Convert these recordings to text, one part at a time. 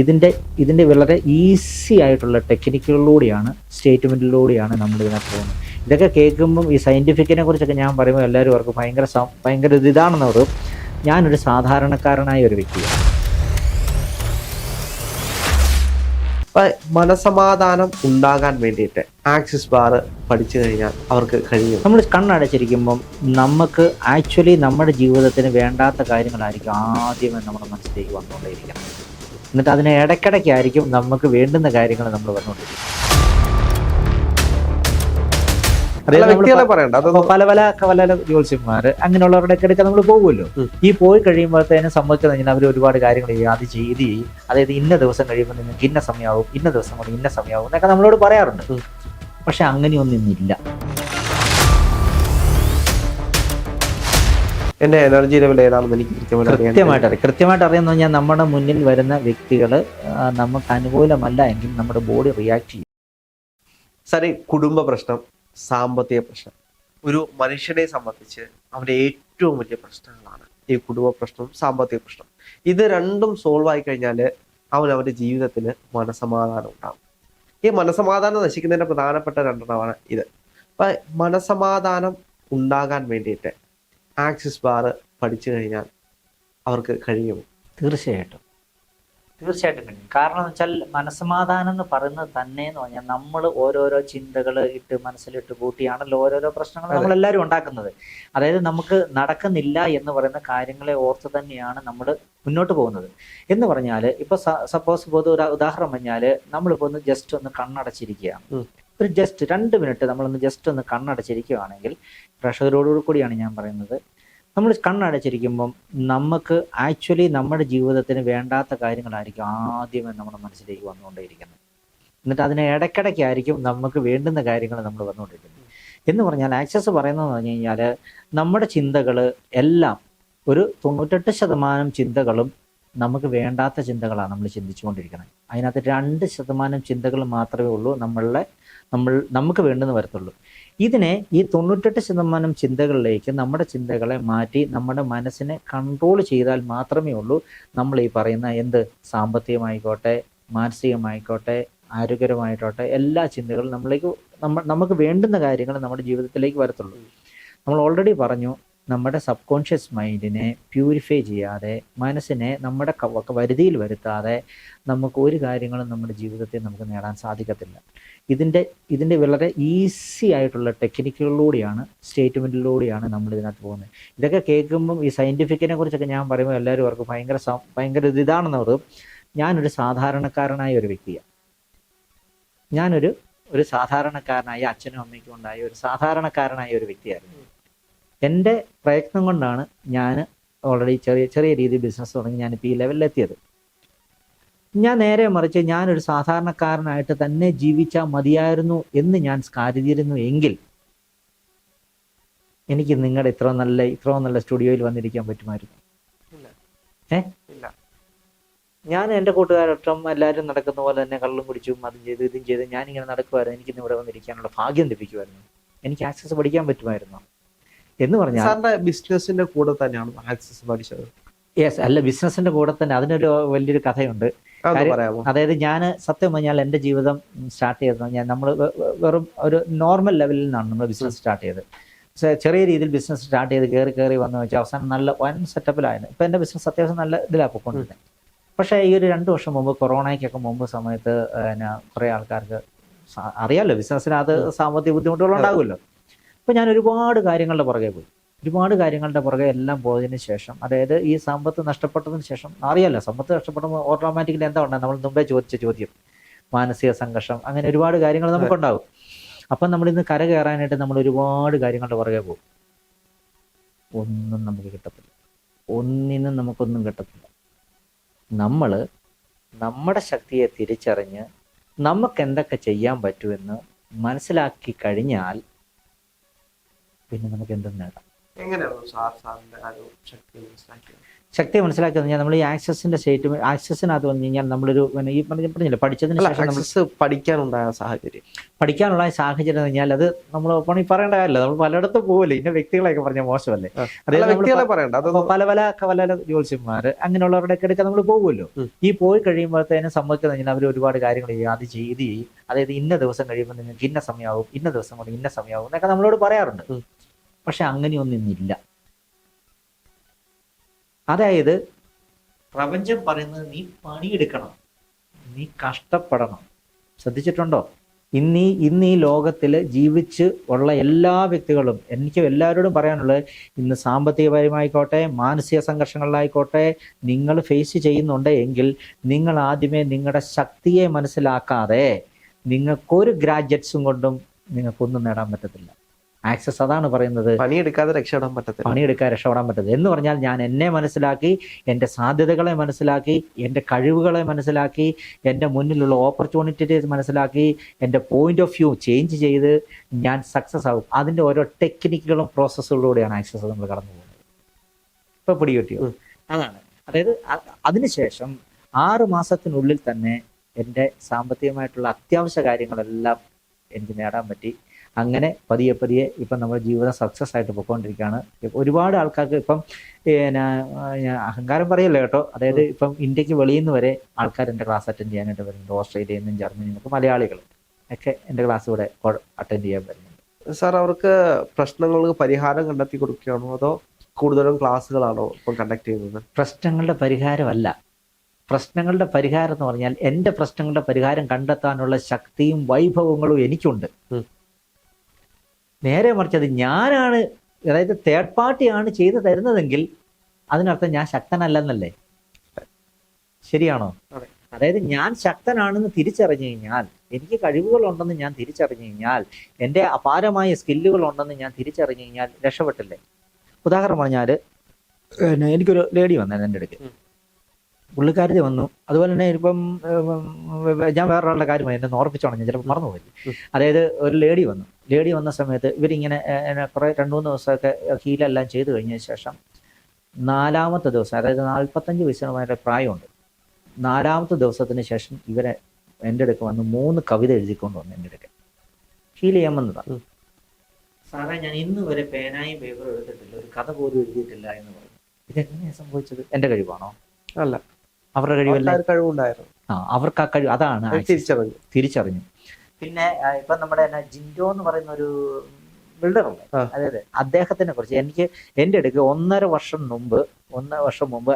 ഇതിൻ്റെ ഇതിൻ്റെ വളരെ ഈസി ആയിട്ടുള്ള ടെക്നിക്കുകളിലൂടെയാണ് സ്റ്റേറ്റ്മെൻറ്റിലൂടെയാണ് നമ്മൾ ഇതിനകത്ത് പോകുന്നത്. ഇതൊക്കെ കേൾക്കുമ്പം ഈ സയൻറ്റിഫിക്കിനെ കുറിച്ചൊക്കെ ഞാൻ പറയുമ്പോൾ എല്ലാവരും അവർക്ക് ഭയങ്കര ഇതാണെന്ന് പറയും. ഞാനൊരു സാധാരണക്കാരനായ ഒരു വ്യക്തിയാണ്. മനസമാധാനം ഉണ്ടാകാൻ വേണ്ടിയിട്ട് ആക്സിസ് ബാർ പഠിച്ചു കഴിഞ്ഞാൽ അവർക്ക് കഴിയും. നമ്മൾ കണ്ണടച്ചിരിക്കുമ്പം നമുക്ക് ആക്ച്വലി നമ്മുടെ ജീവിതത്തിന് വേണ്ടാത്ത കാര്യങ്ങളായിരിക്കും ആദ്യമേ നമ്മുടെ മനസ്സിലേക്ക് വന്നുകൊണ്ടേയിരിക്കണം. എന്നിട്ട് അതിന് ഇടയ്ക്കിടയ്ക്കായിരിക്കും നമുക്ക് വേണ്ടുന്ന കാര്യങ്ങൾ നമ്മൾ വന്നുകൊണ്ടിരിക്കുന്നത്. പല ജ്യോത്സ്യന്മാര് അങ്ങനെയുള്ളവരുടെ ഒക്കെ നമ്മൾ പോകുമല്ലോ. ഈ പോയി കഴിയുമ്പോഴത്തേനും സംഭവിക്കുന്നത് കഴിഞ്ഞാൽ അവർ ഒരുപാട് കാര്യങ്ങൾ ചെയ്യും, അത് ചെയ്യും. അതായത് ഇന്ന ദിവസം കഴിയുമ്പോൾ നിങ്ങൾക്ക് ഇന്ന സമയമാവും, ഇന്ന ദിവസം കൊണ്ട് ഇന്ന സമയമാവും എന്നൊക്കെ നമ്മളോട് പറയാറുണ്ട്. പക്ഷെ അങ്ങനെയൊന്നും ഇന്നില്ല. എന്റെ എനർജി ലെവൽ ഏതാണെന്ന് എനിക്ക് കൃത്യമായിട്ട് അറിയാന്ന് പറഞ്ഞാൽ നമ്മുടെ മുന്നിൽ വരുന്ന വ്യക്തികൾ നമുക്ക് അനുകൂലമല്ല എങ്കിൽ നമ്മുടെ ബോഡി റിയാക്ട് ചെയ്യും. സാറേ, കുടുംബ പ്രശ്നം, സാമ്പത്തിക പ്രശ്നം ഒരു മനുഷ്യനെ സംബന്ധിച്ച് അവന്റെ ഏറ്റവും വലിയ പ്രശ്നങ്ങളാണ് ഈ കുടുംബ പ്രശ്നവും സാമ്പത്തിക പ്രശ്നം. ഇത് രണ്ടും സോൾവ് ആയി കഴിഞ്ഞാൽ അവന്റെ ജീവിതത്തിൽ മനസമാധാനം ഉണ്ടാകും. ഈ മനസമാധാനം നശിക്കുന്നതിന്റെ പ്രധാനപ്പെട്ട രണ്ടെണ്ണമാണ് ഇത്. അപ്പൊ മനസമാധാനം ഉണ്ടാകാൻ വേണ്ടിയിട്ട് ആക്സിസ് ബാർ പഠിച്ചു കഴിഞ്ഞാൽ അവർക്ക് കഴിയുമോ? തീർച്ചയായിട്ടും കഴിയും. കാരണം എന്ന് വെച്ചാൽ മനസ്സമാധാനം എന്ന് പറയുന്നത് തന്നെ എന്ന് പറഞ്ഞാൽ നമ്മൾ ഓരോരോ ചിന്തകൾ ഇട്ട് മനസ്സിലിട്ട് കൂട്ടിയാണല്ലോ ഓരോരോ പ്രശ്നങ്ങൾ നമ്മളെല്ലാവരും ഉണ്ടാക്കുന്നത്. അതായത് നമുക്ക് നടക്കുന്നില്ല എന്ന് പറയുന്ന കാര്യങ്ങളെ ഓർത്ത് തന്നെയാണ് നമ്മൾ മുന്നോട്ട് പോകുന്നത്. എന്ന് പറഞ്ഞാൽ ഇപ്പൊ സപ്പോസ് ഒരു ഉദാഹരണം പറഞ്ഞാൽ നമ്മളിപ്പോ ഒന്ന് ജസ്റ്റ് ഒന്ന് കണ്ണടച്ചിരിക്കുകയാണ്. ഒരു ജസ്റ്റ് 2 മിനിറ്റ് നമ്മളൊന്ന് ജസ്റ്റ് ഒന്ന് കണ്ണടച്ചിരിക്കുകയാണെങ്കിൽ, പ്രഷറോട് കൂടിയാണ് ഞാൻ പറയുന്നത്, നമ്മൾ കണ്ണടച്ചിരിക്കുമ്പം നമുക്ക് ആക്ച്വലി നമ്മുടെ ജീവിതത്തിന് വേണ്ടാത്ത കാര്യങ്ങളായിരിക്കും ആദ്യമേ നമ്മുടെ മനസ്സിലേക്ക് വന്നുകൊണ്ടേയിരിക്കുന്നത്. എന്നിട്ട് അതിന് ഇടയ്ക്കിടയ്ക്കായിരിക്കും നമുക്ക് വേണ്ടുന്ന കാര്യങ്ങൾ നമ്മൾ വന്നുകൊണ്ടിരിക്കുന്നത്. എന്ന് പറഞ്ഞാൽ ആക്സസ് പറയുന്നതെന്ന് പറഞ്ഞു കഴിഞ്ഞാൽ നമ്മുടെ ചിന്തകൾ എല്ലാം ഒരു 98% ചിന്തകളും നമുക്ക് വേണ്ടാത്ത ചിന്തകളാണ് നമ്മൾ ചിന്തിച്ചുകൊണ്ടിരിക്കുന്നത്. അതിനകത്ത് 2% ചിന്തകൾ മാത്രമേ ഉള്ളൂ നമുക്ക് വേണ്ടെന്ന് വരത്തുള്ളൂ. ഇതിനെ ഈ 98% ചിന്തകളിലേക്ക് നമ്മുടെ ചിന്തകളെ മാറ്റി നമ്മുടെ മനസ്സിനെ കൺട്രോൾ ചെയ്താൽ മാത്രമേ ഉള്ളൂ നമ്മൾ ഈ പറയുന്ന സാമ്പത്തികമായിക്കോട്ടെ, മാനസികമായിക്കോട്ടെ, ആരോഗ്യപരമായിക്കോട്ടെ എല്ലാ ചിന്തകളും നമുക്ക് വേണ്ടുന്ന കാര്യങ്ങൾ നമ്മുടെ ജീവിതത്തിലേക്ക് വരത്തുള്ളൂ. നമ്മൾ ഓൾറെഡി പറഞ്ഞു, നമ്മുടെ സബ് കോൺഷ്യസ് മൈൻഡിനെ പ്യൂരിഫൈ ചെയ്യാതെ, മനസ്സിനെ നമ്മുടെ വരുതിയിൽ വരുത്താതെ നമുക്ക് ഒരു കാര്യങ്ങളും നമ്മുടെ ജീവിതത്തിൽ നമുക്ക് നേടാൻ സാധിക്കത്തില്ല. ഇതിൻ്റെ വളരെ ഈസി ആയിട്ടുള്ള ടെക്നിക്കുകളിലൂടെയാണ് സ്റ്റേറ്റ്മെൻറ്റിലൂടെയാണ് നമ്മൾ ഇതിനകത്ത് പോകുന്നത്. ഇതൊക്കെ കേൾക്കുമ്പം ഈ സയൻറ്റിഫിക്കിനെ കുറിച്ചൊക്കെ ഞാൻ പറയുമ്പോൾ എല്ലാവരും അവർക്ക് ഭയങ്കര ഇതാണെന്ന് പറയും. ഞാനൊരു സാധാരണക്കാരനായ ഒരു വ്യക്തിയാണ്. ഒരു സാധാരണക്കാരനായ അച്ഛനും അമ്മയ്ക്കും ഉണ്ടായ ഒരു സാധാരണക്കാരനായ ഒരു വ്യക്തിയായിരുന്നു. എൻ്റെ പ്രയത്നം കൊണ്ടാണ് ഞാൻ ഓൾറെഡി ചെറിയ രീതിയിൽ ബിസിനസ് തുടങ്ങി ഞാനിപ്പോൾ ഈ ലെവലിലെത്തിയത്. ഞാൻ നേരെ മറിച്ച് ഞാനൊരു സാധാരണക്കാരനായിട്ട് തന്നെ ജീവിച്ചാൽ മതിയായിരുന്നു എന്ന് ഞാൻ കരുതിയിരുന്നു എങ്കിൽ എനിക്ക് നിങ്ങളുടെ ഇത്രയും നല്ല സ്റ്റുഡിയോയിൽ വന്നിരിക്കാൻ പറ്റുമായിരുന്നു. ഞാൻ എൻ്റെ കൂട്ടുകാരൊപ്പം എല്ലാവരും നടക്കുന്ന പോലെ തന്നെ കള്ളും കുടിച്ചും അതും ചെയ്ത് ഇതും ചെയ്ത് ഞാനിങ്ങനെ നടക്കുമായിരുന്നു. എനിക്ക് ഇവിടെ വന്നിരിക്കാനുള്ള ഭാഗ്യം ലഭിക്കുമായിരുന്നു. എനിക്ക് ആക്സസ് പഠിക്കാൻ പറ്റുമായിരുന്നു. എന്ന് പറഞ്ഞാൽ ബിസിനസിന്റെ കൂടെ തന്നെയാണ് ആക്സസ് പഠിച്ചത്. യെസ്, അല്ല, ബിസിനസിന്റെ കൂടെ തന്നെ അതിനൊരു വലിയൊരു കഥയുണ്ട്. അതായത് ഞാൻ സത്യം പറഞ്ഞാൽ എൻ്റെ ജീവിതം സ്റ്റാർട്ട് ചെയ്തത് നമ്മൾ വെറും ഒരു നോർമൽ ലെവലിൽ നിന്നാണ് നമ്മൾ ബിസിനസ് സ്റ്റാർട്ട് ചെയ്തത്. ചെറിയ രീതിയിൽ ബിസിനസ് സ്റ്റാർട്ട് ചെയ്ത് കയറി വന്നു വെച്ചാൽ അവസാനം നല്ല വൻ സെറ്റപ്പിലായിരുന്നു. ഇപ്പം എൻ്റെ ബിസിനസ് അത്യാവശ്യം നല്ല ഇതിലാണ് പോയിക്കൊണ്ടിരുന്നത്. പക്ഷേ ഈ ഒരു 2 വർഷം മുമ്പ്, കൊറോണയ്ക്കൊക്കെ മുമ്പ് സമയത്ത് കുറേ ആൾക്കാർക്ക് അറിയാമല്ലോ ബിസിനസ്സിനകത്ത് സാമ്പത്തിക ബുദ്ധിമുട്ടുകളുണ്ടാകുമല്ലോ. അപ്പോൾ ഞാൻ ഒരുപാട് കാര്യങ്ങളുടെ പുറകെ എല്ലാം പോയതിന് ശേഷം, അതായത് ഈ സമ്പത്ത് നഷ്ടപ്പെട്ടതിന് ശേഷം, അറിയാമല്ലോ സമ്പത്ത് നഷ്ടപ്പെടുമ്പോൾ ഓട്ടോമാറ്റിക്കലി എന്താ ഉണ്ടാകും, നമ്മൾ മുമ്പേ ചോദിച്ച ചോദ്യം, മാനസിക സംഘർഷം, അങ്ങനെ ഒരുപാട് കാര്യങ്ങൾ നമുക്കുണ്ടാകും. അപ്പം നമ്മളിന്ന് കരകയറാനായിട്ട് നമ്മൾ ഒരുപാട് കാര്യങ്ങളുടെ പുറകെ പോകും. ഒന്നും നമുക്ക് കിട്ടത്തില്ല, ഒന്നിനും നമുക്കൊന്നും കിട്ടത്തില്ല. നമ്മൾ നമ്മുടെ ശക്തിയെ തിരിച്ചറിഞ്ഞ് നമുക്ക് എന്തൊക്കെ ചെയ്യാൻ പറ്റുമെന്ന് മനസ്സിലാക്കി കഴിഞ്ഞാൽ പിന്നെ നമുക്ക് എന്തും നേടാം. ശക്തിയെ മനസ്സിലാക്കി കഴിഞ്ഞാൽ നമ്മൾ ഈ ആക്സസിന്റെ സ്റ്റേറ്റ് ആക്സസിനകത്ത് വന്നു കഴിഞ്ഞാൽ നമ്മളൊരു ഈ പറഞ്ഞില്ല പഠിച്ചതിന് ശേഷം നമ്മൾ ആക്സസ് പഠിക്കാനുണ്ടായ സാഹചര്യം, പഠിക്കാനുള്ള സാഹചര്യം എന്ന് പറഞ്ഞാൽ അത് നമ്മൾ പണി പറയേണ്ട കാര്യമില്ല. നമ്മൾ പലയിടത്തും പോകില്ല, ഇന്ന വ്യക്തികളെയൊക്കെ പറഞ്ഞാൽ മോശമല്ലേ. അല്ല, വ്യക്തികളെ പറയണ്ട, അത് പല ജ്യോത്സ്യന്മാര് അങ്ങനെയുള്ളവരുടെ ഒക്കെ നമ്മൾ പോകുമല്ലോ. ഈ പോയി കഴിയുമ്പോഴത്തേനും സംഭവിക്കുന്നത് കഴിഞ്ഞാൽ അവർ ഒരുപാട് കാര്യങ്ങൾ ചെയ്യും, അത് ചെയ്ത് ചെയ്യും. അതായത് ഇന്ന ദിവസം കഴിയുമ്പോൾ നിങ്ങൾക്ക് ഇന്ന സമയമാവും, ഇന്ന ദിവസം കൊണ്ട് ഇന്ന സമയമാവും എന്നൊക്കെ നമ്മളോട് പറയാറുണ്ട്. പക്ഷെ അങ്ങനെയൊന്നും ഇന്നില്ല. അതായത് പ്രപഞ്ചം പറയുന്നത് നീ പണിയെടുക്കണം, നീ കഷ്ടപ്പെടണം. ശ്രദ്ധിച്ചിട്ടുണ്ടോ? ഇന്ന് ഈ ലോകത്തിൽ ജീവിച്ച് ഉള്ള എല്ലാ വ്യക്തികളും, എനിക്ക് എല്ലാവരോടും പറയാനുള്ളത്, ഇന്ന് സാമ്പത്തികപരമായിക്കോട്ടെ മാനസിക സംഘർഷങ്ങളിലായിക്കോട്ടെ നിങ്ങൾ ഫേസ് ചെയ്യുന്നുണ്ട് എങ്കിൽ നിങ്ങൾ ആദ്യമേ നിങ്ങളുടെ ശക്തിയെ മനസ്സിലാക്കാതെ നിങ്ങൾക്കൊരു ഗ്രാജുവേറ്റ്സും കൊണ്ടും നിങ്ങൾക്കൊന്നും നേടാൻ പറ്റത്തില്ല. ആക്സസ് അതാണ് പറയുന്നത്, പണിയെടുക്കാതെ രക്ഷപ്പെടാൻ പറ്റത്തില്ല, പണിയെടുക്കാൻ രക്ഷപ്പെടാൻ പറ്റത്തില്ല. എന്ന് പറഞ്ഞാൽ ഞാൻ എന്നെ മനസ്സിലാക്കി, എൻ്റെ സാധ്യതകളെ മനസ്സിലാക്കി, എൻ്റെ കഴിവുകളെ മനസ്സിലാക്കി, എൻ്റെ മുന്നിലുള്ള ഓപ്പർച്യൂണിറ്റീസ് മനസ്സിലാക്കി, എൻ്റെ പോയിന്റ് ഓഫ് വ്യൂ ചേഞ്ച് ചെയ്ത് ഞാൻ സക്സസ് ആകും. അതിൻ്റെ ഓരോ ടെക്നിക്കുകളും പ്രോസസ്സുകളിലൂടെയാണ് ആക്സസ് നമ്മൾ കടന്നു പോകുന്നത്. ഇപ്പൊ പിടികിട്ടിയോ? അതാണ്. അതായത് അതിനുശേഷം 6 മാസത്തിനുള്ളിൽ തന്നെ എൻ്റെ സാമ്പത്തികമായിട്ടുള്ള അത്യാവശ്യ കാര്യങ്ങളെല്ലാം എനിക്ക് നേടാൻ പറ്റി. അങ്ങനെ പതിയെ പതിയെ ഇപ്പം നമ്മുടെ ജീവിതം സക്സസ് ആയിട്ട് പോയിക്കൊണ്ടിരിക്കുകയാണ്. ഒരുപാട് ആൾക്കാർക്ക് ഇപ്പം ഞാൻ അഹങ്കാരം പറയല്ല കേട്ടോ, അതായത് ഇപ്പം ഇന്ത്യക്ക് വെളിയിൽ നിന്ന് വരെ ആൾക്കാർ എൻ്റെ ക്ലാസ് അറ്റൻഡ് ചെയ്യാനായിട്ട് വരുന്നുണ്ട്. ഓസ്ട്രേലിയയിൽ നിന്നും ജർമ്മനിയിൽ നിന്നൊക്കെ മലയാളികൾ ഒക്കെ എൻ്റെ ക്ലാസ് ഇവിടെ അറ്റൻഡ് ചെയ്യാൻ വരുന്നുണ്ട്. സാർ, അവർക്ക് പ്രശ്നങ്ങൾക്ക് പരിഹാരം കണ്ടെത്തി കൊടുക്കുകയാണോ അതോ കൂടുതലും ക്ലാസ്സുകളാണോ ഇപ്പം കണ്ടക്ട് ചെയ്യുന്നത്? പ്രശ്നങ്ങളുടെ പരിഹാരമല്ല. പ്രശ്നങ്ങളുടെ പരിഹാരം എന്ന് പറഞ്ഞാൽ എൻ്റെ പ്രശ്നങ്ങളുടെ പരിഹാരം കണ്ടെത്താനുള്ള ശക്തിയും വൈഭവങ്ങളും എനിക്കുണ്ട്. നേരെ മറിച്ച് അത് ഞാനാണ്, അതായത് തേർഡ് പാർട്ടിയാണ് ചെയ്തു തരുന്നതെങ്കിൽ അതിനർത്ഥം ഞാൻ ശക്തനല്ലെന്നല്ലേ? ശരിയാണോ? അതായത് ഞാൻ ശക്തനാണെന്ന് തിരിച്ചറിഞ്ഞു കഴിഞ്ഞാൽ, എനിക്ക് കഴിവുകളുണ്ടെന്ന് ഞാൻ തിരിച്ചറിഞ്ഞു കഴിഞ്ഞാൽ, എൻ്റെ അപാരമായ സ്കില്ലുകൾ ഉണ്ടെന്ന് ഞാൻ തിരിച്ചറിഞ്ഞു കഴിഞ്ഞാൽ രക്ഷപ്പെട്ടില്ലേ? ഉദാഹരണം പറഞ്ഞാൽ എനിക്കൊരു ലേഡി വന്നായിരുന്നു എൻ്റെ അടുക്ക്. പുള്ളിക്കാരി വന്നു. അതുപോലെ തന്നെ ഇപ്പം ഞാൻ വേറൊരാളുടെ കാര്യമായി എന്നെ ഓർപ്പിച്ചോണം, ഞാൻ ചിലപ്പോൾ മറന്നുപോയി. അതായത് ഒരു ലേഡി വന്ന സമയത്ത് ഇവരിങ്ങനെ കുറേ 2-3 ദിവസമൊക്കെ ഹീലെല്ലാം ചെയ്തു കഴിഞ്ഞ ശേഷം 4ാമത്തെ ദിവസം, അതായത് 45 വയസ്സിനുമായിട്ട് പ്രായമുണ്ട്, 4ാമത്തെ ദിവസത്തിന് ശേഷം ഇവരെ എൻ്റെ അടുക്ക് വന്ന് 3 കവിത എഴുതിക്കൊണ്ട് വന്നു എൻ്റെ അടുക്ക്. ഹീൽ ചെയ്യാൻ വന്നതാണ്. സാറേ, ഞാൻ ഇന്ന് വരെ പേനായും പേപ്പറും എടുത്തിട്ടില്ല, ഒരു കഥ പോലും എഴുതിയിട്ടില്ല എന്ന് പറഞ്ഞു. ഇതെങ്ങനെയാണ് സംഭവിച്ചത്? എൻ്റെ കഴിവാണോ? അല്ല, അവരുടെ കഴിവല്ല. കഴിവുണ്ടായിരുന്നു. അവർക്ക് ആ കഴിവ്, അതാണ് തിരിച്ചറിഞ്ഞു. പിന്നെ ഇപ്പൊ നമ്മുടെ ജിൻഡോ എന്ന് പറയുന്ന ഒരു ബിൽഡറുണ്ട്, അതായത് അദ്ദേഹത്തിനെ കുറിച്ച് എനിക്ക് എൻ്റെ അടുക്ക് 1.5 വർഷം മുമ്പ്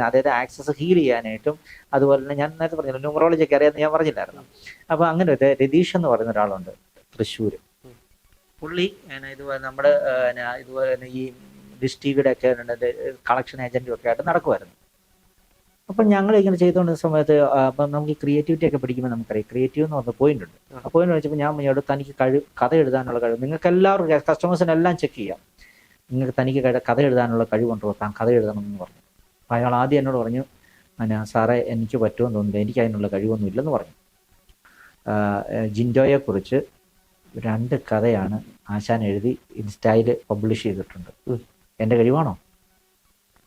അതായത് ആക്സസ് ഹീൽ ചെയ്യാനായിട്ടും അതുപോലെ തന്നെ ഞാൻ നേരത്തെ പറഞ്ഞില്ല ന്യൂമറോളജി ഒക്കെ അറിയാമെന്ന് ഞാൻ പറഞ്ഞില്ലായിരുന്നു. അപ്പൊ അങ്ങനെ രതീഷ് എന്ന് പറയുന്ന ഒരാളുണ്ട് തൃശ്ശൂര്. പുള്ളി ഇതുപോലെ നമ്മുടെ ഇതുപോലെ തന്നെ ഈ ഡിഷ് ടിവിയുടെ ഒക്കെ കളക്ഷൻ ഏജന്റും ഒക്കെ ആയിട്ട് നടക്കുമായിരുന്നു. അപ്പം ഞങ്ങൾ ഇങ്ങനെ ചെയ്തുകൊണ്ടിരുന്ന സമയത്ത് അപ്പം നമുക്ക് ഈ ക്രിയേറ്റിവിറ്റി ഒക്കെ പഠിക്കുമ്പോൾ നമുക്കറിയാം ക്രിയേറ്റീവ് എന്ന് പറഞ്ഞ പോയിന്റ് ഉണ്ട്. ആ പോയിന്റ് വെച്ചപ്പോൾ ഞാൻ പറഞ്ഞോട് തനിക്ക് കഥ എഴുതാനുള്ള കഴിവ്, നിങ്ങൾക്ക് എല്ലാവർക്കും കസ്റ്റമേഴ്സിനെല്ലാം ചെക്ക് ചെയ്യാം, നിങ്ങൾക്ക് തനിക്ക് കഥ എഴുതാനുള്ള കഴിവുണ്ടോ, താൻ കഥ എഴുതണം എന്ന് പറഞ്ഞു. അപ്പം അയാൾ ആദ്യം എന്നോട് പറഞ്ഞു, സാറേ എനിക്ക് പറ്റുമെന്ന് തോന്നുന്നില്ല, എനിക്ക് അതിനുള്ള കഴിവൊന്നും ഇല്ലെന്ന് പറഞ്ഞു. ജിൻഡോയെക്കുറിച്ച് 2 കഥയാണ് ആശാൻ എഴുതി ഇൻസ്റ്റയിൽ പബ്ലിഷ് ചെയ്തിട്ടുണ്ട്. എൻ്റെ കഴിവാണോ?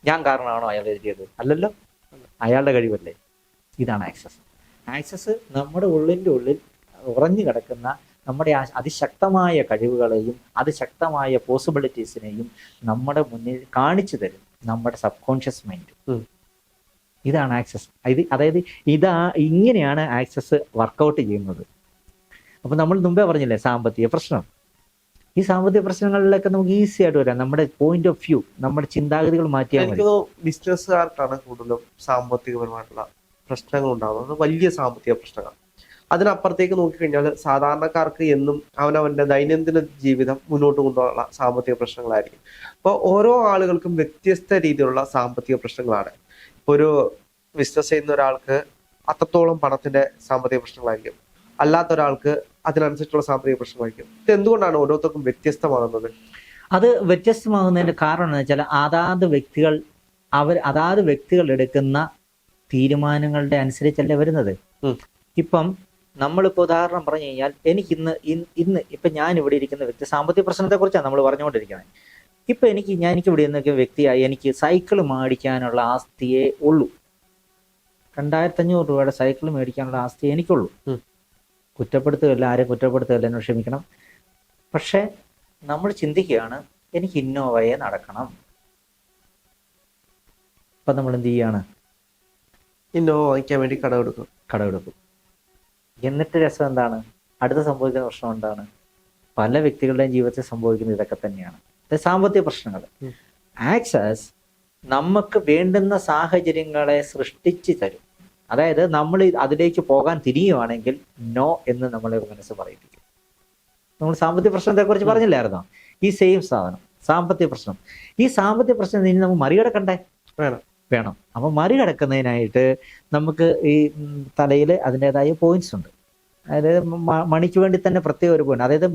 ഞാൻ കാരണമാണോ അയാൾ എഴുതിയത്? അല്ലല്ലോ, അയാളുടെ കഴിവല്ലേ? ഇതാണ് ആക്സസ്. ആക്സസ് നമ്മുടെ ഉള്ളിൻ്റെ ഉള്ളിൽ ഉറഞ്ഞു കിടക്കുന്ന നമ്മുടെ അതിശക്തമായ കഴിവുകളെയും അതിശക്തമായ പോസിബിലിറ്റീസിനെയും നമ്മുടെ മുന്നിൽ കാണിച്ചു തരും നമ്മുടെ സബ് കോൺഷ്യസ് മൈൻഡ്. ഇതാണ് ആക്സസ്. അതായത് ഇങ്ങനെയാണ് ആക്സസ് വർക്കൗട്ട് ചെയ്യുന്നത്. അപ്പം നമ്മൾ മുമ്പേ പറഞ്ഞില്ലേ സാമ്പത്തിക പ്രശ്നം. ഈ സാമ്പത്തിക പ്രശ്നങ്ങളിലൊക്കെ നമുക്ക് ഈസി ആയിട്ട് വരാം. നമ്മുടെ പോയിന്റ് ഓഫ് വ്യൂ, നമ്മുടെ ചിന്താഗതികൾ മാറ്റിയാൽ മതി. ബിസിനസ്സുകാർക്കാണ് കൂടുതലും സാമ്പത്തികപരമായിട്ടുള്ള പ്രശ്നങ്ങൾ ഉണ്ടാകുന്നത്, വലിയ സാമ്പത്തിക പ്രശ്നങ്ങൾ. അതിനപ്പുറത്തേക്ക് നോക്കിക്കഴിഞ്ഞാൽ സാധാരണക്കാർക്ക് എന്നും അവനവന്റെ ദൈനംദിന ജീവിതം മുന്നോട്ട് കൊണ്ടുപോകാനുള്ള സാമ്പത്തിക പ്രശ്നങ്ങളായിരിക്കും. അപ്പോൾ ഓരോ ആളുകൾക്കും വ്യത്യസ്ത രീതിയിലുള്ള സാമ്പത്തിക പ്രശ്നങ്ങളാണ്. ഇപ്പോൾ ഒരു ബിസിനസ് ചെയ്യുന്ന ഒരാൾക്ക് അത്രത്തോളം പണത്തിന്റെ സാമ്പത്തിക പ്രശ്നങ്ങളായിരിക്കും, അല്ലാത്ത ഒരാൾക്ക് അതിനനുസരിച്ചുള്ള സാമ്പത്തിക പ്രശ്നമായിരിക്കും. ഇത് എന്തുകൊണ്ടാണ് ഓരോരുത്തർക്കും വ്യത്യസ്തമാകുന്നത്? അത് വ്യത്യസ്തമാകുന്നതിന്റെ കാരണം എന്ന് വെച്ചാൽ അതാത് വ്യക്തികൾ എടുക്കുന്ന തീരുമാനങ്ങളുടെ അനുസരിച്ചല്ലേ വരുന്നത്. ഇപ്പം നമ്മളിപ്പോൾ ഉദാഹരണം പറഞ്ഞു കഴിഞ്ഞാൽ എനിക്ക് ഇന്ന് ഇപ്പം ഞാൻ ഇവിടെ ഇരിക്കുന്ന വ്യക്തി സാമ്പത്തിക പ്രശ്നത്തെ കുറിച്ചാണ് നമ്മൾ പറഞ്ഞുകൊണ്ടിരിക്കുന്നത്. ഇപ്പം എനിക്ക് ഇവിടെ നിന്നൊക്കെ വ്യക്തിയായി എനിക്ക് സൈക്കിൾ മേടിക്കാനുള്ള ആസ്തിയേ ഉള്ളൂ. 2500 രൂപയുടെ സൈക്കിൾ മേടിക്കാനുള്ള ആസ്തി എനിക്കുള്ളൂ. കുറ്റപ്പെടുത്തുകയല്ല, ആരും കുറ്റപ്പെടുത്തുകയല്ല, എന്നെ ക്ഷമിക്കണം. പക്ഷെ നമ്മൾ ചിന്തിക്കുകയാണ് എനിക്ക് ഇന്നോവയെ നടക്കണം. അപ്പം നമ്മൾ എന്ത് ചെയ്യാണ്? ഇന്നോവ വാങ്ങിക്കാൻ വേണ്ടി കടമെടുക്കും. എന്നിട്ട് രസം എന്താണ്? അടുത്ത സംഭവിക്കുന്ന പ്രശ്നം എന്താണ്? പല വ്യക്തികളുടെയും ജീവിതത്തിൽ സംഭവിക്കുന്നത് ഇതൊക്കെ തന്നെയാണ്. സാമ്പത്തിക പ്രശ്നങ്ങൾ. ആക്സസ് നമുക്ക് വേണ്ടുന്ന സാഹചര്യങ്ങളെ സൃഷ്ടിച്ച് തരും. അതായത് നമ്മൾ അതിലേക്ക് പോകാൻ തിരിയുവാണെങ്കിൽ നോ എന്ന് നമ്മളെ മനസ്സ് പറയിപ്പിക്കും. നമ്മൾ സാമ്പത്തിക പ്രശ്നത്തെക്കുറിച്ച് പറഞ്ഞില്ലായിരുന്നോ? ഈ സെയിം സാധനം, സാമ്പത്തിക പ്രശ്നം. ഈ സാമ്പത്തിക പ്രശ്നം ഇനി നമുക്ക് മറികടക്കണ്ടേ? വേണം. അപ്പം മറികടക്കുന്നതിനായിട്ട് നമുക്ക് ഈ തലയിൽ അതിൻ്റെതായ പോയിന്റ്സ് ഉണ്ട്. അതായത് മണിക്ക് വേണ്ടി തന്നെ പ്രത്യേക ഒരു പോയിന്റ്. അതായത്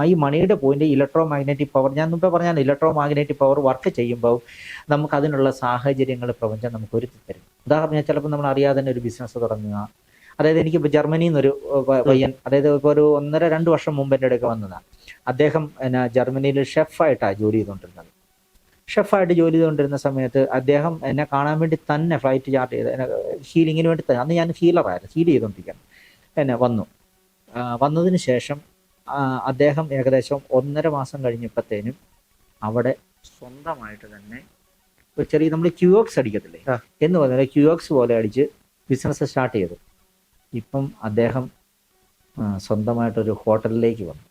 ഈ മണിയുടെ പോയിന്റ് ഇലക്ട്രോ മാഗ്നറ്റിക് പവർ. ഞാൻ മുമ്പേ പറഞ്ഞാൽ ഇലക്ട്രോ മാഗ്നറ്റിക് പവർ വർക്ക് ചെയ്യുമ്പോൾ നമുക്ക് അതിനുള്ള സാഹചര്യങ്ങൾ പ്രപഞ്ചം നമുക്ക് ഒരുക്കി തരും. ഉദാഹരണം, ചിലപ്പോൾ നമ്മൾ അറിയാതെ തന്നെ ഒരു ബിസിനസ് തുടങ്ങുക. അതായത് എനിക്കിപ്പോൾ ജർമ്മനിയിൽ നിന്നൊരു പയ്യൻ, അതായത് ഇപ്പോൾ ഒരു 1.5-2 വർഷം മുമ്പ് എൻ്റെ അടുക്ക വന്നതാണ്. അദ്ദേഹം ജർമ്മനിയിൽ ഷെഫായിട്ടാണ് ജോലി ചെയ്തുകൊണ്ടിരുന്നത്. ഷെഫായിട്ട് ജോലി ചെയ്തുകൊണ്ടിരുന്ന സമയത്ത് അദ്ദേഹം എന്നെ കാണാൻ വേണ്ടി തന്നെ ഫ്ലൈറ്റ് ചാർട്ട് ചെയ്ത് എന്നെ ഹീലിങ്ങിന് വേണ്ടി തന്നെ, അന്ന് ഞാൻ ഹീലറായിരുന്നു, ഹീൽ ചെയ്തുകൊണ്ടിരിക്കുകയാണ്. എന്നെ വന്നതിന് ശേഷം അദ്ദേഹം ഏകദേശം 1.5 മാസം കഴിഞ്ഞപ്പോഴത്തേനും അവിടെ സ്വന്തമായിട്ട് തന്നെ ഒരു ചെറിയ, നമ്മൾ ക്യൂഒക്സ് അടിക്കത്തില്ലേ എന്ന് പറഞ്ഞാൽ ക്യൂഒക്സ് പോലെ അടിച്ച് ബിസിനസ് സ്റ്റാർട്ട് ചെയ്തു. ഇപ്പം അദ്ദേഹം സ്വന്തമായിട്ടൊരു ഹോട്ടലിലേക്ക് വന്നു.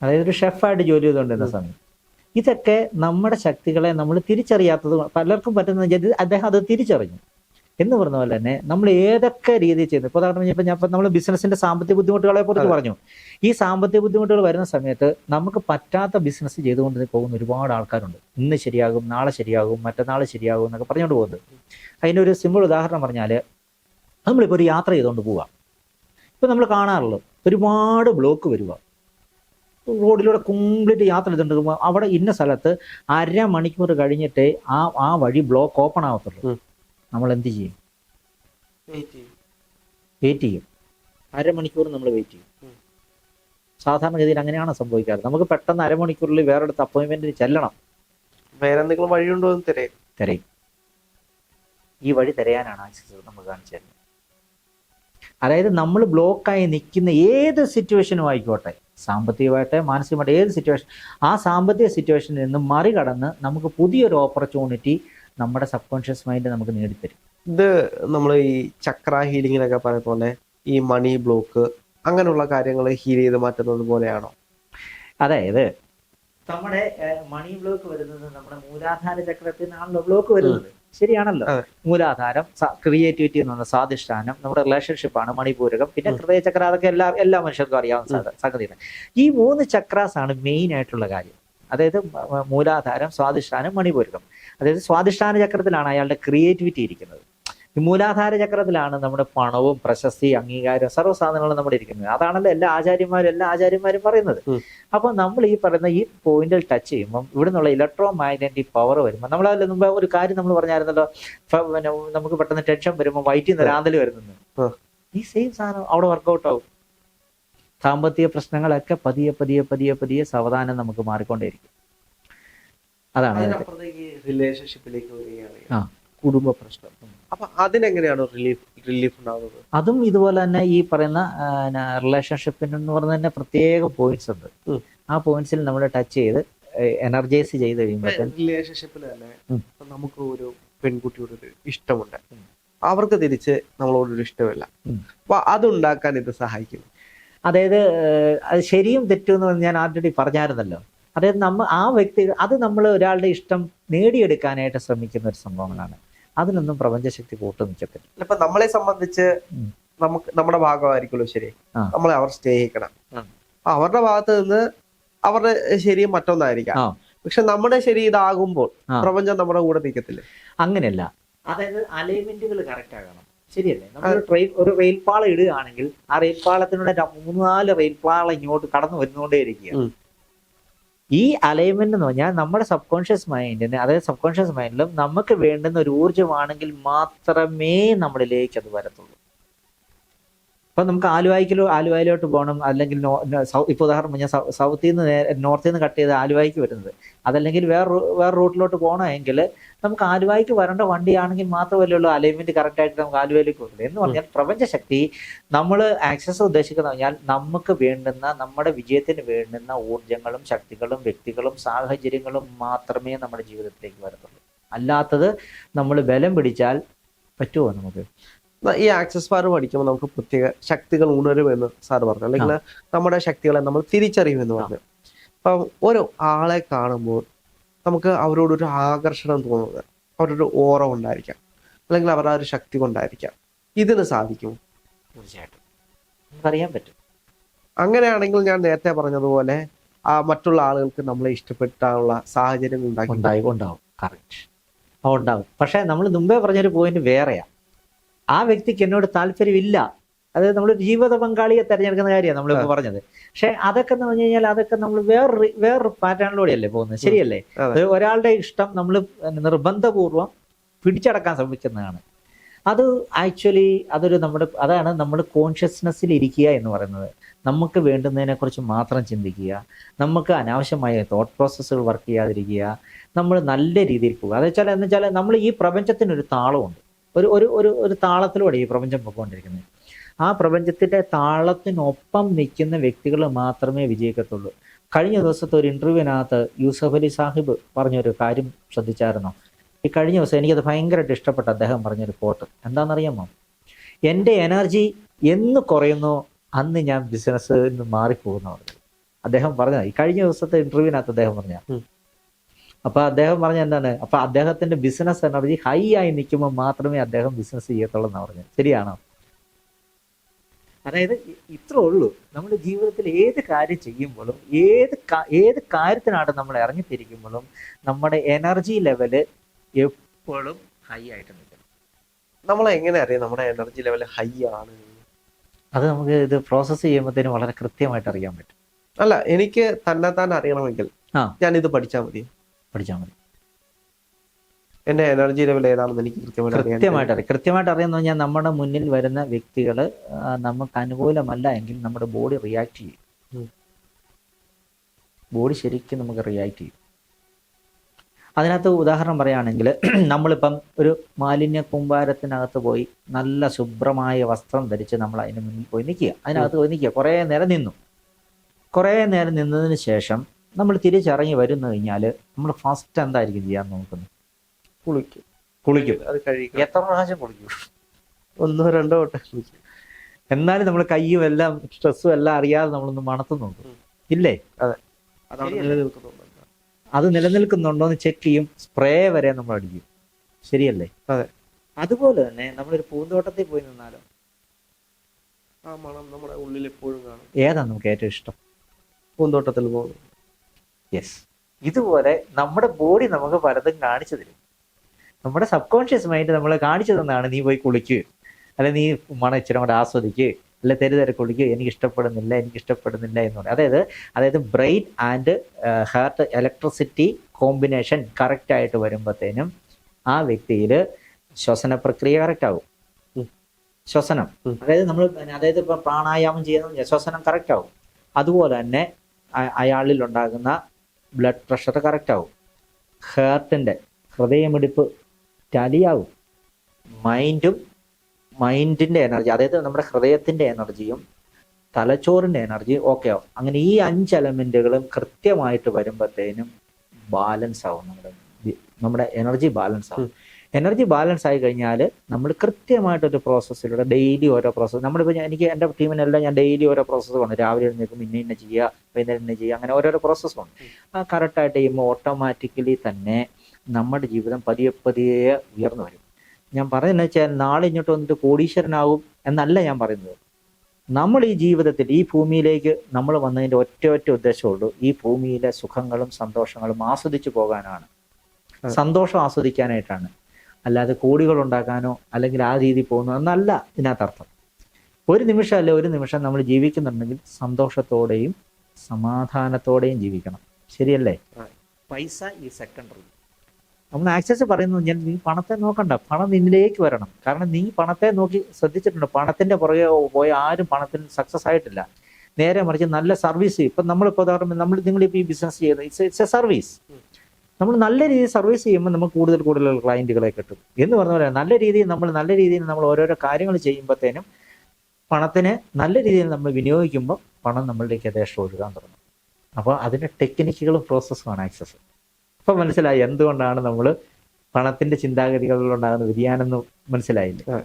അതായത് ഒരു ഷെഫായിട്ട് ജോലി ചെയ്തുകൊണ്ടിരുന്ന സമയം. ഇതൊക്കെ നമ്മുടെ ശക്തികളെ നമ്മൾ തിരിച്ചറിയാത്തത് പലർക്കും പറ്റുന്ന, അദ്ദേഹം അത് തിരിച്ചറിഞ്ഞു. എന്ന് പറഞ്ഞ പോലെ തന്നെ നമ്മൾ ഏതൊക്കെ രീതിയിൽ ചെയ്യുന്നത്. ഇപ്പോൾ ഉദാഹരണം ഞാൻ നമ്മൾ ബിസിനസിന്റെ സാമ്പത്തിക ബുദ്ധിമുട്ടുകളെ കുറിച്ച് പറഞ്ഞു. ഈ സാമ്പത്തിക ബുദ്ധിമുട്ടുകൾ വരുന്ന സമയത്ത് നമുക്ക് പറ്റാത്ത ബിസിനസ് ചെയ്തുകൊണ്ട് പോകുന്ന ഒരുപാട് ആൾക്കാരുണ്ട്. ഇന്ന് ശരിയാകും, നാളെ ശരിയാകും, മറ്റന്നാൾ ശരിയാകും എന്നൊക്കെ പറഞ്ഞുകൊണ്ട് പോകുന്നത്. അതിൻ്റെ ഒരു സിമ്പിൾ ഉദാഹരണം പറഞ്ഞാൽ, നമ്മളിപ്പോൾ ഒരു യാത്ര ചെയ്തുകൊണ്ട് പോവുക. ഇപ്പം നമ്മൾ കാണാറുള്ളത് ഒരുപാട് ബ്ലോക്ക് വരിക. റോഡിലൂടെ കംപ്ലീറ്റ് യാത്ര ചെയ്തുകൊണ്ട് അവിടെ ഇന്ന സ്ഥലത്ത് 1/2 മണിക്കൂർ കഴിഞ്ഞിട്ടേ ആ വഴി ബ്ലോക്ക് ഓപ്പൺ ആവത്തുള്ളൂ. നമ്മൾ എന്ത് ചെയ്യും? വെയിറ്റ് ചെയ്യും. 1/2 മണിക്കൂർ നമ്മൾ വെയിറ്റ് ചെയ്യും. സാധാരണഗതിയിൽ അങ്ങനെയാണ് സംഭവിക്കാറ്. നമുക്ക് പെട്ടെന്ന് 1/2 മണിക്കൂറിൽ വേറൊരിടത്ത് അപ്പോയിൻമെന്റിന് ചെല്ലണം. വേറെ എന്തെങ്കിലും വഴിയുണ്ടോ എന്ന് തിരയും. ഈ വഴി തിരയാനാണ് ആക്സസ് നമുക്ക് കാണിച്ചു തരുന്നത്. അതായത് നമ്മൾ ബ്ലോക്കായി നിൽക്കുന്ന ഏത് സിറ്റുവേഷനും ആയിക്കോട്ടെ, സാമ്പത്തികമായിട്ട് മാനസികമായിട്ട് ഏത് സിറ്റുവേഷൻ, ആ സാമ്പത്തിക സിറ്റുവേഷനിൽ നിന്ന് മറികടന്ന് നമുക്ക് പുതിയൊരു ഓപ്പർച്യൂണിറ്റി നമ്മുടെ സബ് കോൺഷ്യസ് മൈൻഡ് നമുക്ക് നേടിത്തരും. ഇത് നമ്മൾ ഈ ചക്ര ഹീലിങ്ങിനൊക്കെ പറയുന്ന പോലെ ഈ മണി ബ്ലോക്ക് അങ്ങനെയുള്ള കാര്യങ്ങൾ ഹീൽ ചെയ്ത് മാറ്റുന്നത് പോലെയാണോ? അതായത് നമ്മുടെ മണി ബ്ലോക്ക് വരുന്നത് നമ്മുടെ മൂലാധാര ചക്രത്തിൽ നിന്നാണല്ലോ ബ്ലോക്ക് വരുന്നത്. ശരിയാണല്ലോ. മൂലാധാരം, ക്രിയേറ്റിവിറ്റി എന്ന് പറഞ്ഞ സ്വാധിഷ്ഠാനം, നമ്മുടെ റിലേഷൻഷിപ്പാണ് മണിപൂരകം, പിന്നെ ഹൃദയചക്ര. അതൊക്കെ എല്ലാ മനുഷ്യർക്കും അറിയാവുന്ന സംഗതിയാണ്. ഈ 3 ചക്രാസ് ആണ് മെയിൻ ആയിട്ടുള്ള കാര്യം. അതായത് മൂലാധാരം, സ്വാധിഷ്ഠാനം, മണിപൂരകം. അതായത് സ്വാധിഷ്ഠാന ചക്രത്തിലാണ് അയാളുടെ ക്രിയേറ്റിവിറ്റി ഇരിക്കുന്നത്. ഈ മൂലാധാര ചക്രത്തിലാണ് നമ്മുടെ പണവും പ്രശസ്തി, അംഗീകാരം, സർവ്വസാധനങ്ങളും നമ്മുടെ ഇരിക്കുന്നത്. അതാണല്ലോ എല്ലാ ആചാര്യന്മാരും പറയുന്നത്. അപ്പൊ നമ്മൾ ഈ പറയുന്ന ഈ പോയിന്റിൽ ടച്ച് ചെയ്യുമ്പോൾ ഇവിടെ നിന്നുള്ള ഇലക്ട്രോ മാഗ്നറ്റിക് പവർ വരുമ്പോൾ, നമ്മൾ അതിൽ മുമ്പ് ഒരു കാര്യം നമ്മൾ പറഞ്ഞായിരുന്നല്ലോ, നമുക്ക് പെട്ടെന്ന് ടെൻഷൻ വരുമ്പോൾ വയറ്റിൽ നിന്ന് രാന്തൽ വരുന്നത്. ഈ സെയിം സാധനം അവിടെ വർക്കൗട്ട് ആവും. സാമ്പത്തിക പ്രശ്നങ്ങളൊക്കെ പതിയെ സാവധാനം നമുക്ക് മാറിക്കൊണ്ടേയിരിക്കും. അതാണ് റിലേഷൻഷിപ്പിലേക്ക് വരികയാണ് കുടുംബ പ്രശ്നം. അപ്പൊ അതിനെങ്ങനെയാണ് റിലീഫ് ഉണ്ടാവുന്നത്? അതും ഇതുപോലെ തന്നെ ഈ പറയുന്ന റിലേഷൻഷിപ്പിന് എന്ന് പറഞ്ഞ തന്നെ പ്രത്യേക പോയിന്റ്സ് ഉണ്ട്. ആ പോയിന്റ്സിൽ നമ്മൾ ടച്ച് ചെയ്ത് എനർജൈസ് ചെയ്ത് കഴിയുമ്പോൾ റിലേഷൻഷിപ്പിൽ തന്നെ നമുക്ക് ഒരു പെൺകുട്ടിയോട് ഒരു ഇഷ്ടമുണ്ട്, അവർക്ക് തിരിച്ച് നമ്മളോടൊരു ഇഷ്ടമില്ല. അപ്പൊ അതുണ്ടാക്കാൻ ഇത് സഹായിക്കും. അതായത് അത് ശരിയും തെറ്റും എന്ന് ഞാൻ ആൾറെഡി പറഞ്ഞായിരുന്നല്ലോ. അതായത് ആ വ്യക്തി നമ്മൾ ഒരാളുടെ ഇഷ്ടം നേടിയെടുക്കാനായിട്ട് ശ്രമിക്കുന്ന ഒരു സംഭവങ്ങളാണ്. അതിനൊന്നും പ്രപഞ്ചശക്തി കൂട്ടു നിൽക്കത്തില്ല. ഇപ്പൊ നമ്മളെ സംബന്ധിച്ച് നമ്മുടെ ഭാഗമായിരിക്കുമല്ലോ ശരി, നമ്മളെ അവർ സ്നേഹിക്കണം. അവരുടെ ഭാഗത്ത് നിന്ന് അവരുടെ ശരി മറ്റൊന്നായിരിക്കാം. പക്ഷെ നമ്മുടെ ശരി ഇതാകുമ്പോൾ പ്രപഞ്ചം നമ്മുടെ കൂടെ നിൽക്കത്തില്ല. അങ്ങനെയല്ല. അതായത് അലൈൻമെന്റുകൾ കറക്റ്റ് ആകണം. ശരിയല്ലേ? നമ്മൾ ഒരു റെയിൽപാളം ഇടുകയാണെങ്കിൽ ആ റെയിൽപാളത്തിനൂടെ 3-4 റെയിൽപാളം ഇങ്ങോട്ട് കടന്നു വരുന്നുകൊണ്ടേയിരിക്കുക. ഈ അലൈൻമെന്റ് എന്ന് പറഞ്ഞാൽ നമ്മുടെ സബ് കോൺഷ്യസ് മൈൻഡിന്, അതായത് സബ് കോൺഷ്യസ് മൈൻഡിലും നമുക്ക് വേണ്ടുന്ന ഒരു ഊർജ്ജമാണെങ്കിൽ മാത്രമേ നമ്മളിലേക്ക് അത് വരത്തുള്ളൂ. ഇപ്പം നമുക്ക് ആലുവായിലോട്ട് പോകണം, അല്ലെങ്കിൽ ഇപ്പോൾ ഉദാഹരണം ഞാൻ സൗത്തിൽ നിന്ന് നോർത്തിൽ നിന്ന് കട്ട് ചെയ്ത് ആലുവായിക്ക് വരുന്നത്, അതല്ലെങ്കിൽ വേറെ റൂട്ടിലോട്ട് പോകണമെങ്കിൽ നമുക്ക് ആലുവായിക്ക് വരേണ്ട വണ്ടിയാണെങ്കിൽ മാത്രമല്ലേ ഉള്ളൂ അലൈൻമെന്റ് കറക്റ്റ് ആയിട്ട് നമുക്ക് ആലുവയിലേക്ക് വരുന്നത്. എന്ന് പറഞ്ഞാൽ പ്രപഞ്ചശക്തി നമ്മൾ ആക്സസ് ഉദ്ദേശിക്കുന്ന പറഞ്ഞാൽ നമുക്ക് വേണ്ടുന്ന, നമ്മുടെ വിജയത്തിന് വേണ്ടുന്ന ഊർജങ്ങളും ശക്തികളും വ്യക്തികളും സാഹചര്യങ്ങളും മാത്രമേ നമ്മുടെ ജീവിതത്തിലേക്ക് വരത്തുള്ളൂ. അല്ലാത്തത് നമ്മൾ ബലം പിടിച്ചാൽ പറ്റുമോ നമുക്ക്? ഈ ആക്സസ് ബാർ പഠിക്കുമ്പോൾ നമുക്ക് പ്രത്യേക ശക്തികൾ ഉണരുമെന്ന് സാറ് പറഞ്ഞു, അല്ലെങ്കിൽ നമ്മുടെ ശക്തികളെ നമ്മൾ തിരിച്ചറിയുമെന്ന് പറഞ്ഞു. അപ്പം ഒരു ആളെ കാണുമ്പോൾ നമുക്ക് അവരോടൊരു ആകർഷണം തോന്നുന്നത് അവരൊരു ഓറ കൊണ്ടായിരിക്കാം, അല്ലെങ്കിൽ അവരുടെ ഒരു ശക്തി കൊണ്ടായിരിക്കാം. ഇതിന് സാധിക്കും? തീർച്ചയായിട്ടും നമുക്കറിയാൻ പറ്റും. അങ്ങനെയാണെങ്കിൽ ഞാൻ നേരത്തെ പറഞ്ഞതുപോലെ മറ്റുള്ള ആളുകൾക്ക് നമ്മളെ ഇഷ്ടപ്പെട്ടാനുള്ള സാഹചര്യം ഉണ്ടാവും. കറക്റ്റ്, ഉണ്ടാവും. പക്ഷെ നമ്മൾ മുമ്പേ പറഞ്ഞൊരു പോയിന്റ് വേറെയാ. ആ വ്യക്തിക്ക് എന്നോട് താല്പര്യമില്ല, അതായത് നമ്മൾ ജീവിത പങ്കാളിയെ തിരഞ്ഞെടുക്കുന്ന കാര്യമാണ് നമ്മളിപ്പോൾ പറഞ്ഞത്. പക്ഷെ അതൊക്കെ എന്ന് പറഞ്ഞു കഴിഞ്ഞാൽ അതൊക്കെ നമ്മൾ വേറൊരു പാറ്റേണിലൂടെയല്ലേ പോകുന്നത്, ശരിയല്ലേ? ഒരാളുടെ ഇഷ്ടം നമ്മൾ നിർബന്ധപൂർവം പിടിച്ചടക്കാൻ ശ്രമിക്കുന്നതാണ്. അത് ആക്ച്വലി അതാണ് നമ്മൾ കോൺഷ്യസ്നെസ്സിൽ ഇരിക്കുക എന്ന് പറയുന്നത്. നമുക്ക് വേണ്ടുന്നതിനെ കുറിച്ച് മാത്രം ചിന്തിക്കുക, നമുക്ക് അനാവശ്യമായ തോട്ട് പ്രോസസ്സുകൾ വർക്ക് ചെയ്യാതിരിക്കുക, നമ്മൾ നല്ല രീതിയിൽ പോകുക. എന്ന് വെച്ചാൽ നമ്മൾ ഈ പ്രപഞ്ചത്തിനൊരു താളമുണ്ട്, ഒരു താളത്തിലൂടെ ഈ പ്രപഞ്ചം പോയിക്കൊണ്ടിരിക്കുന്നത്. ആ പ്രപഞ്ചത്തിന്റെ താളത്തിനൊപ്പം നിൽക്കുന്ന വ്യക്തികൾ മാത്രമേ വിജയിക്കത്തുള്ളൂ. കഴിഞ്ഞ ദിവസത്തെ ഒരു ഇന്റർവ്യൂവിനകത്ത് യൂസഫ് അലി സാഹിബ് പറഞ്ഞൊരു കാര്യം ശ്രദ്ധിച്ചായിരുന്നോ? ഈ കഴിഞ്ഞ ദിവസം എനിക്കത് ഭയങ്കരമായിട്ട് ഇഷ്ടപ്പെട്ട അദ്ദേഹം പറഞ്ഞൊരു കോട്ട് എന്താണെന്നറിയാമോ? എൻ്റെ എനർജി എന്ന് കുറയുന്നു അന്ന് ഞാൻ ബിസിനസ് മാറിപ്പോകുന്ന പറഞ്ഞു. അദ്ദേഹം പറഞ്ഞത് ഈ കഴിഞ്ഞ ദിവസത്തെ ഇന്റർവ്യൂവിനകത്ത് അദ്ദേഹം പറഞ്ഞ. അപ്പൊ അദ്ദേഹം പറഞ്ഞ എന്താണ്? അപ്പൊ അദ്ദേഹത്തിന്റെ ബിസിനസ് എനർജി ഹൈ ആയി നിൽക്കുമ്പോൾ മാത്രമേ അദ്ദേഹം ബിസിനസ് ചെയ്യത്തുള്ളൂ എന്നാണ് പറഞ്ഞത്. ശരിയാണോ? അതായത് ഇത്രേ ഉള്ളൂ. നമ്മുടെ ജീവിതത്തിൽ ഏത് കാര്യം ചെയ്യുമ്പോഴും ഏത് കാര്യത്തിനാണ് നമ്മൾ ഇറങ്ങിത്തിരിക്കുമ്പോഴും നമ്മുടെ എനർജി ലെവല് എപ്പോഴും ഹൈ ആയിട്ട് നിൽക്കണം. നമ്മളെങ്ങനെ അറിയാം നമ്മുടെ എനർജി ലെവൽ ഹൈ ആണ്? അത് നമുക്ക് ഇത് പ്രോസസ്സ് ചെയ്യുമ്പോഴത്തേനും വളരെ കൃത്യമായിട്ട് അറിയാൻ പറ്റും. അല്ല, എനിക്ക് തന്നെത്താൻ അറിയണമെങ്കിൽ ഞാൻ ഇത് പഠിച്ചാൽ മതി. എന്റെ എനർജി ലെവൽ ഏതാണെന്ന് എനിക്ക് കൃത്യമായിട്ട് അറിയാന്ന് പറഞ്ഞാൽ നമ്മുടെ മുന്നിൽ വരുന്ന വ്യക്തികൾ നമുക്ക് അനുകൂലമല്ല എങ്കിൽ നമ്മുടെ ബോഡി റിയാക്ട് ചെയ്യും. ബോഡി ശരിക്കും നമുക്ക് റിയാക്ട് ചെയ്യും. അതിനകത്ത് ഉദാഹരണം പറയുകയാണെങ്കിൽ നമ്മളിപ്പം ഒരു മാലിന്യ കൂമ്പാരത്തിനകത്ത് പോയി നല്ല ശുഭ്രമായ വസ്ത്രം ധരിച്ച് നമ്മൾ അതിന് മുന്നിൽ പോയി നിൽക്കുക, അതിനകത്ത് പോയി നിൽക്കുക. കുറേ നേരം നിന്നതിന് ശേഷം നമ്മൾ തിരിച്ചിറങ്ങി വരുന്നു കഴിഞ്ഞാൽ നമ്മൾ ഫസ്റ്റ് എന്തായിരിക്കും ചെയ്യാൻ നോക്കുന്നത്? കുളിക്കും. അത് കഴിക്കും. എത്ര പ്രാവശ്യം കുളിക്കും? 1-2 വട്ടം കുളിക്കും. എന്നാലും നമ്മൾ കയ്യും എല്ലാം സ്ട്രെസ്സും എല്ലാം അറിയാതെ നമ്മളൊന്ന് മണത്ത് നോക്കും, ഇല്ലേ? അതെ, അത് നിലനിൽക്കുന്നുണ്ടോ എന്ന് ചെക്ക് ചെയ്യും. സ്പ്രേ വരെ നമ്മൾ അടിക്കും, ശരിയല്ലേ? അതെ. അതുപോലെ തന്നെ നമ്മളൊരു പൂന്തോട്ടത്തിൽ പോയി നിന്നാലോ ആ മണം നമ്മുടെ ഉള്ളിൽ എപ്പോഴും കാണും. ഏതാണ് നമുക്ക് ഏറ്റവും ഇഷ്ടം? പൂന്തോട്ടത്തിൽ പോകുന്നു. യെസ്. ഇതുപോലെ നമ്മുടെ ബോഡി നമുക്ക് പലതും കാണിച്ചു തരും. നമ്മുടെ സബ് കോൺഷ്യസ് മൈൻഡ് നമ്മളെ കാണിച്ചു തന്നാണ് നീ പോയി കുളിക്കുക, അല്ലെ നീ മണം ഇച്ചിരി കൂടെ ആസ്വദിക്കുക, അല്ലെ തെരുതെരെ കുളിക്കുക, എനിക്ക് ഇഷ്ടപ്പെടുന്നില്ല എന്ന് പറയും. അതായത് brain and heart electricity combination correct ആയിട്ട് വരുമ്പോഴത്തേനും ആ വ്യക്തിയിൽ ശ്വസന പ്രക്രിയ കറക്റ്റ് ആവും. ശ്വസനം, അതായത് ഇപ്പൊ പ്രാണായാമം ചെയ്യുന്ന ശ്വസനം കറക്റ്റ് ആവും. അതുപോലെ തന്നെ അയാളിൽ ഉണ്ടാകുന്ന ബ്ലഡ് പ്രഷർ കറക്റ്റ് ആവും. ഹൃദയമിടിപ്പ് ടാലിയാവും. മൈൻഡിന്റെ എനർജി, അതായത് നമ്മുടെ ഹൃദയത്തിന്റെ എനർജിയും തലച്ചോറിന്റെ എനർജിയും ഓക്കെ ആവും. അങ്ങനെ ഈ 5 എലമെന്റുകളും കൃത്യമായിട്ട് വരുമ്പോഴത്തേനും ബാലൻസ് ആവും. നമ്മുടെ എനർജി ബാലൻസ് ആവും. എനർജി ബാലൻസ് ആയി കഴിഞ്ഞാൽ നമ്മൾ കൃത്യമായിട്ടൊരു പ്രോസസ്സിലൂടെ ഡെയിലി ഓരോ പ്രോസസ്സ്, നമ്മളിപ്പോൾ എനിക്ക് എൻ്റെ ടീമിനെല്ലാം ഞാൻ ഡെയിലി ഓരോ പ്രോസസ്സ് കൊണ്ട് രാവിലെ എഴുന്നേൽക്കും ഇന്ന ചെയ്യുക, വൈകുന്നേരം ഇന്ന ചെയ്യുക, അങ്ങനെ ഓരോരോ പ്രോസസ്സുണ്ട്. ആ കറക്റ്റായിട്ട് ചെയ്യുമ്പോൾ ഓട്ടോമാറ്റിക്കലി തന്നെ നമ്മുടെ ജീവിതം പതിയെ ഉയർന്നു വരും. ഞാൻ പറയുന്നത് വെച്ചാൽ നാളെ ഇങ്ങോട്ട് വന്നിട്ട് കോടീശ്വരനാകും എന്നല്ല ഞാൻ പറയുന്നത്. നമ്മൾ ഈ ജീവിതത്തിൽ ഈ ഭൂമിയിലേക്ക് നമ്മൾ വന്നതിൻ്റെ ഒറ്റ ഉദ്ദേശമുള്ളൂ, ഈ ഭൂമിയിലെ സുഖങ്ങളും സന്തോഷങ്ങളും ആസ്വദിച്ചു പോകാനാണ്. സന്തോഷം ആസ്വദിക്കാനായിട്ടാണ്, അല്ലാതെ കോടികൾ ഉണ്ടാക്കാനോ അല്ലെങ്കിൽ ആ രീതി പോകുന്നോ എന്നല്ല ഇതിനകത്തർത്ഥം. ഒരു നിമിഷം നമ്മൾ ജീവിക്കുന്നുണ്ടെങ്കിൽ സന്തോഷത്തോടെയും സമാധാനത്തോടെയും ജീവിക്കണം, ശരിയല്ലേ? പൈസ ഈ സെക്കൻഡറി. നമ്മൾ ആക്സസ് പറയുന്നത് നീ പണത്തെ നോക്കണ്ട, പണം നിന്നിലേക്ക് വരണം. കാരണം നീ പണത്തെ നോക്കി ശ്രദ്ധിച്ചിട്ടുണ്ട്, പണത്തിന്റെ പുറകെ പോയ ആരും പണത്തിൽ സക്സസ് ആയിട്ടില്ല. നേരെ മറിച്ച് നല്ല സർവീസ്. ഇപ്പം നമ്മളിപ്പോൾ നിങ്ങളിപ്പോൾ ഈ ബിസിനസ് ചെയ്യുന്നത് ഇറ്റ്സ് എ സർവീസ്. നമ്മൾ നല്ല രീതിയിൽ സർവീസ് ചെയ്യുമ്പോൾ നമുക്ക് കൂടുതൽ ക്ലയന്റുകളെ കിട്ടും എന്ന് പറഞ്ഞ പോലെ നല്ല രീതിയിൽ നമ്മൾ ഓരോരോ കാര്യങ്ങൾ ചെയ്യുമ്പോഴത്തേനും പണത്തിനെ നല്ല രീതിയിൽ നമ്മൾ വിനിയോഗിക്കുമ്പോൾ പണം നമ്മളിലേക്ക് യഥേഷ്ടം ഒഴുകാൻ തുടങ്ങും. അപ്പോൾ അതിൻ്റെ ടെക്നിക്കുകളും പ്രോസസ്സുമാണ് ആക്സസ്. അപ്പം മനസ്സിലായി എന്തുകൊണ്ടാണ് നമ്മൾ പണത്തിന്റെ ചിന്താഗതികളിലുണ്ടാകുന്ന വ്യതിയാനം എന്ന് മനസ്സിലായില്ലേ?